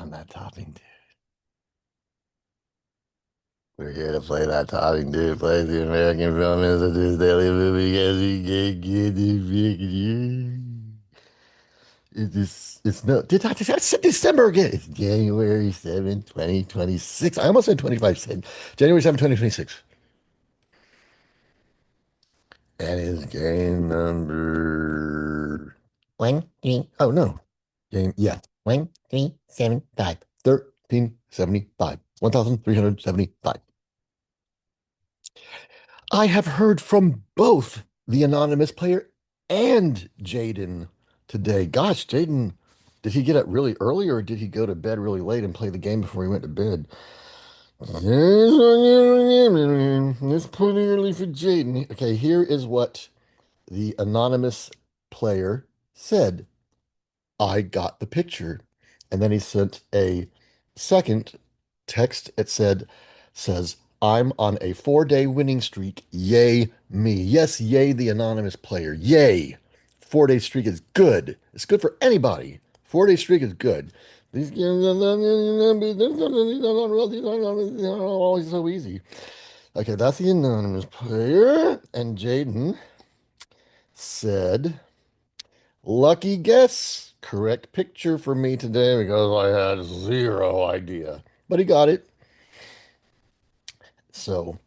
I'm that talking dude. We're here to play that talking dude. Plays the American Film Institute's daily movie. Guess we can get the picture. It's no, I said December again. It's January 7th, 2026. I almost said 25 cent. January 7th, 2026. And it's game number one, three. Oh no. Yeah. 1375. 1375. 1375. I have heard from both the anonymous player and Jaden today. Gosh, Jaden, did he get up really early or did he go to bed really late and play the game before he went to bed? It's pretty early for Jaden. Okay, here is what the anonymous player said. I got the picture. And then he sent a second text. Says, I'm on a 4-day winning streak. Yay, me. Yes, yay, the anonymous player. Yay. 4-day streak is good. It's good for anybody. 4-day streak is good. These games are always so easy. Okay, that's the anonymous player. And Jaden said, lucky guess. Correct picture for me today because I had zero idea. But he got it. So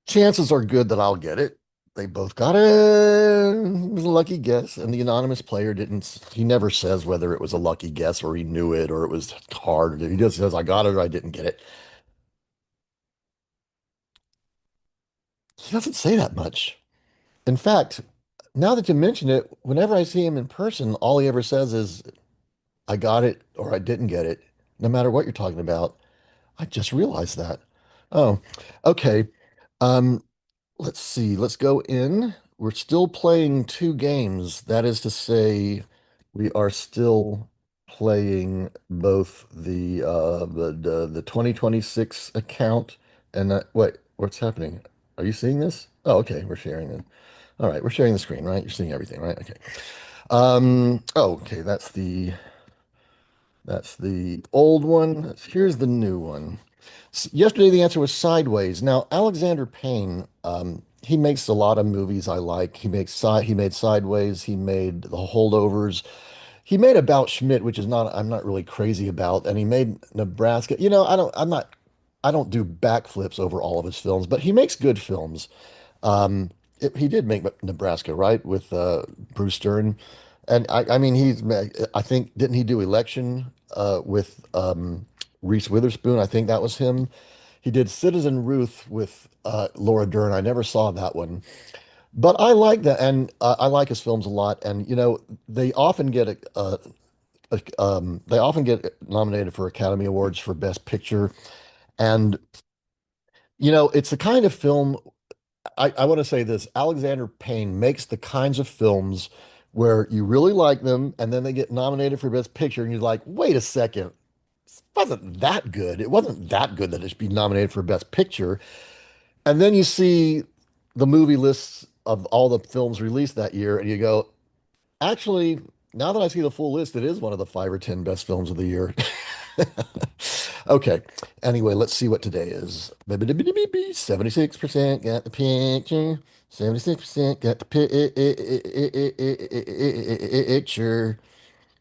chances are good that I'll get it. They both got it. It was a lucky guess. And the anonymous player didn't, he never says whether it was a lucky guess or he knew it or it was hard. He just says, I got it or I didn't get it. He doesn't say that much. In fact, now that you mention it, whenever I see him in person, all he ever says is, I got it or I didn't get it, no matter what you're talking about. I just realized that. Oh, okay. Um, let's see. Let's go in. We're still playing two games. That is to say, we are still playing both the 2026 account and wait, what's happening? Are you seeing this? Oh, okay. We're sharing it. All right, we're sharing the screen, right? You're seeing everything, right? Okay. Oh, okay. That's the old one. Here's the new one. Yesterday, the answer was Sideways. Now, Alexander Payne, he makes a lot of movies I like. He made Sideways. He made The Holdovers. He made About Schmidt, which is not I'm not really crazy about, and he made Nebraska. I don't do backflips over all of his films, but he makes good films. Um, he did make Nebraska, right, with Bruce Stern, and I mean I think didn't he do Election with Reese Witherspoon? I think that was him. He did Citizen Ruth with Laura Dern. I never saw that one, but I like that, and I like his films a lot. And they often get they often get nominated for Academy Awards for Best Picture, and it's the kind of film. I want to say this. Alexander Payne makes the kinds of films where you really like them and then they get nominated for Best Picture and you're like, wait a second, it wasn't that good. It wasn't that good that it should be nominated for Best Picture. And then you see the movie lists of all the films released that year and you go, actually, now that I see the full list, it is one of the 5 or 10 best films of the year. Okay. Anyway, let's see what today is. 76% got the picture. 76% got the picture.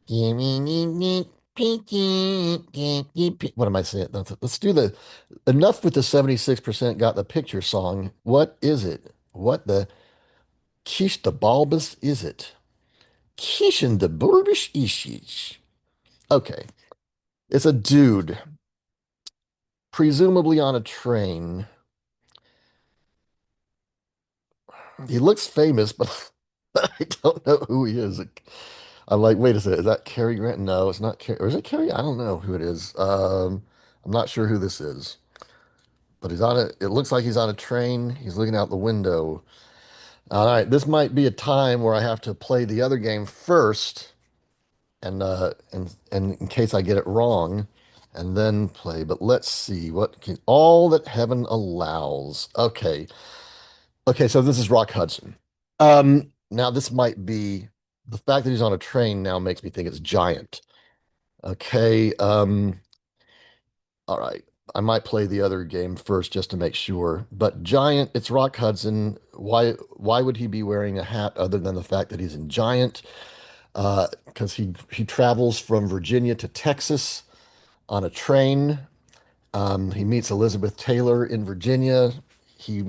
Give me the picture. What am I saying? Let's do the enough with the 76% got the picture song. What is it? What the quiche the bulbous is it? Quiche and the bulbous ishish. Okay. It's a dude, presumably on a train. He looks famous, but I don't know who he is. I'm like, wait a second, is that Cary Grant? No, it's not Cary. Or is it Cary? I don't know who it is. I'm not sure who this is, but it looks like he's on a train. He's looking out the window. All right, this might be a time where I have to play the other game first, and in case I get it wrong, and then play. But let's see all that heaven allows. Okay. Okay, so this is Rock Hudson. Now this might be the fact that he's on a train now makes me think it's Giant. Okay. All right. I might play the other game first just to make sure. But Giant, it's Rock Hudson. Why would he be wearing a hat other than the fact that he's in Giant? Because he travels from Virginia to Texas on a train. He meets Elizabeth Taylor in Virginia. He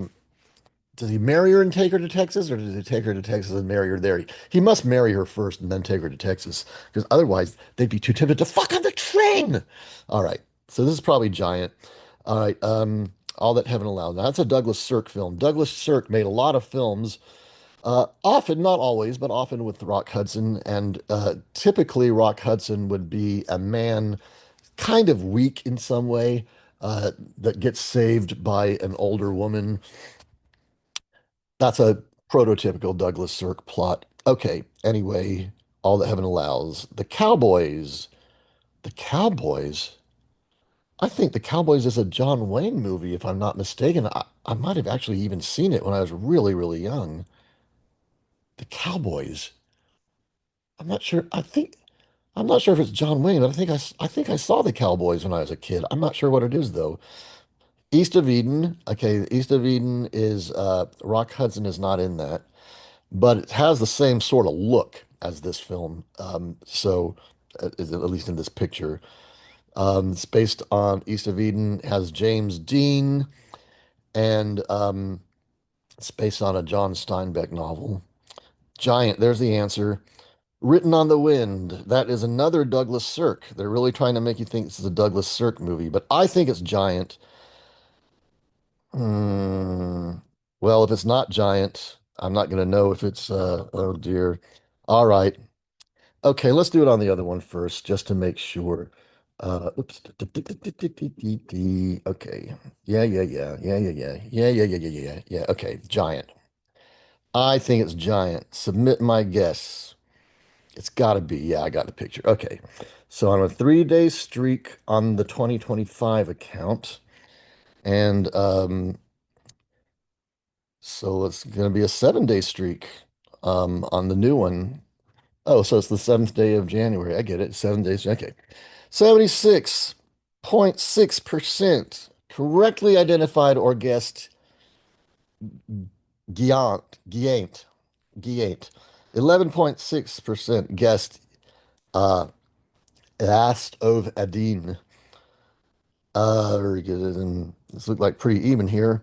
Does he marry her and take her to Texas, or does he take her to Texas and marry her there? He must marry her first and then take her to Texas, because otherwise they'd be too tempted to fuck on the train. All right, so this is probably Giant. All right, All That Heaven Allows. Now, that's a Douglas Sirk film. Douglas Sirk made a lot of films, often, not always, but often with Rock Hudson, and typically Rock Hudson would be a man kind of weak in some way, that gets saved by an older woman. That's a prototypical Douglas Sirk plot. Okay, anyway, All That Heaven Allows. The Cowboys. The Cowboys? I think The Cowboys is a John Wayne movie, if I'm not mistaken. I might have actually even seen it when I was really, really young. The Cowboys. I'm not sure. I'm not sure if it's John Wayne, but I think I saw The Cowboys when I was a kid. I'm not sure what it is though. East of Eden. Okay, East of Eden is Rock Hudson is not in that, but it has the same sort of look as this film. At least in this picture, it's based on East of Eden, has James Dean, and it's based on a John Steinbeck novel. Giant, there's the answer. Written on the Wind. That is another Douglas Sirk. They're really trying to make you think this is a Douglas Sirk movie, but I think it's Giant. Hmm. Well, if it's not Giant, I'm not going to know if it's, oh dear. All right. Okay, let's do it on the other one first, just to make sure. Oops. Okay. Yeah. Okay, Giant. I think it's Giant. Submit my guess. It's got to be. Yeah, I got the picture. Okay. So on a 3-day streak on the 2025 account, and so it's going to be a 7-day streak on the new one. Oh, so it's the seventh day of January. I get it. 7 days. Okay. 76.6% correctly identified or guessed Giant. Giant. 11.6% guessed uh Ast of Adin. Very good. And this looked like pretty even here.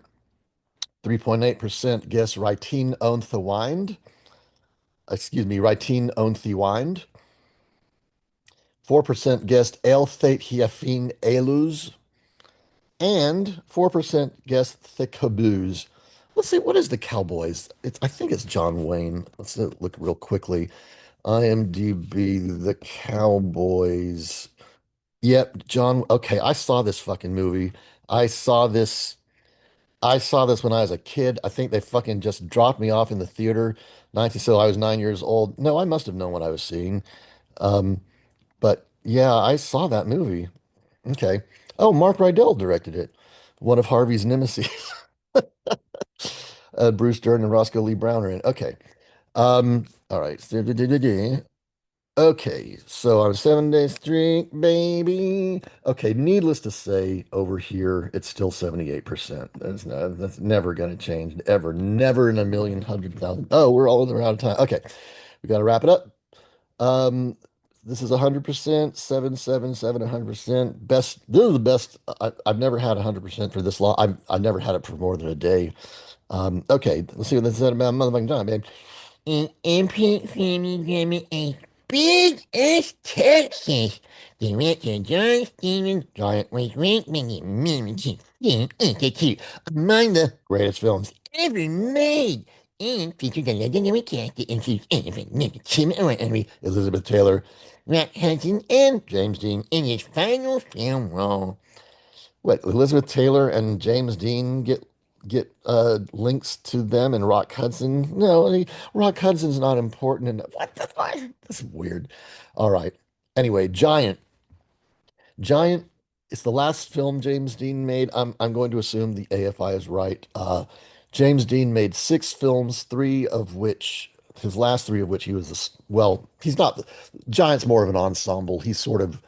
3.8% guessed Writing on the Wind. Excuse me, Writing on the Wind. 4% guessed El Fate Hiafin Elus. And 4% guessed the Caboose. Let's see, what is the Cowboys? I think it's John Wayne. Let's look real quickly. IMDb, the Cowboys. Yep, John. Okay, I saw this fucking movie. I saw this. I saw this when I was a kid. I think they fucking just dropped me off in the theater. 19, so I was 9 years old. No, I must have known what I was seeing. Um, but yeah, I saw that movie. Okay. Oh, Mark Rydell directed it. One of Harvey's nemesis. Bruce Dern and Roscoe Lee Brown are in. Okay. All right. Okay, so on a 7-day streak, baby. Okay, needless to say, over here, it's still 78%. That's never gonna change. Ever. Never in a million hundred thousand. Oh, we're all out of time. Okay, we gotta wrap it up. Um, this is 100%, 777, 100%. Best, this is the best. I've never had 100% for this long. I've never had it for more than a day. Okay, let's see what this said about motherfucking time, babe. An imprint family drama a big as Texas. Director John Stevens Giant was ranked by the American Film Institute among the greatest films ever made and featured a legendary cast that includes Elephant, Tim Henry, Elizabeth Taylor, Rock Hudson, and James Dean in his final film role. What, Elizabeth Taylor and James Dean get links to them and Rock Hudson? No, Rock Hudson's not important enough. What the fuck? That's weird. All right. Anyway, Giant. It's the last film James Dean made. I'm going to assume the AFI is right. James Dean made 6 films, his last three of which he was well, he's not Giant's more of an ensemble. He's sort of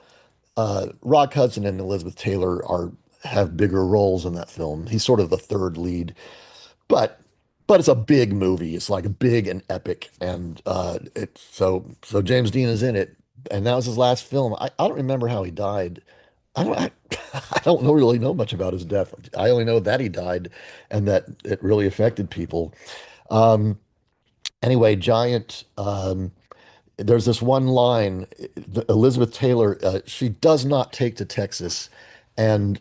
Rock Hudson and Elizabeth Taylor are have bigger roles in that film. He's sort of the third lead, but it's a big movie. It's like big and epic, and so James Dean is in it, and that was his last film. I don't remember how he died. I I don't really know much about his death. I only know that he died, and that it really affected people. Um, anyway, Giant. There's this one line, Elizabeth Taylor, she does not take to Texas. And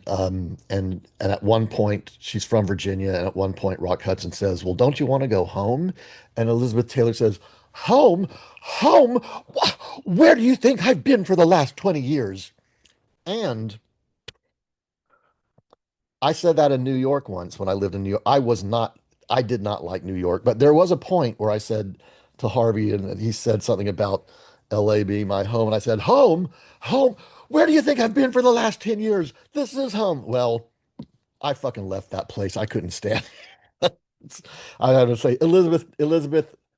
at one point she's from Virginia, and at one point Rock Hudson says, "Well, don't you want to go home?" And Elizabeth Taylor says, "Home? Home? Where do you think I've been for the last 20 years?" And I said that in New York once when I lived in New York. I did not like New York, but there was a point where I said to Harvey, and he said something about LA being my home. And I said, "Home, home. Where do you think I've been for the last 10 years? This is home." Well, I fucking left that place. I couldn't stand it. I had to say, Elizabeth,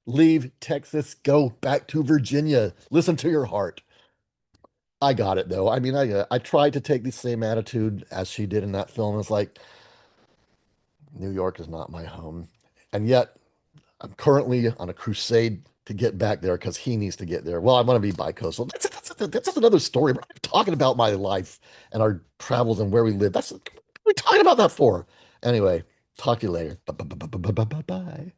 leave Texas, go back to Virginia. Listen to your heart. I got it though. I mean, I tried to take the same attitude as she did in that film. It's like, New York is not my home. And yet, I'm currently on a crusade to get back there because he needs to get there. Well, I want to be bi-coastal. That's just another story. We're not talking about my life and our travels and where we live. What are we talking about that for? Anyway, talk to you later. Bye.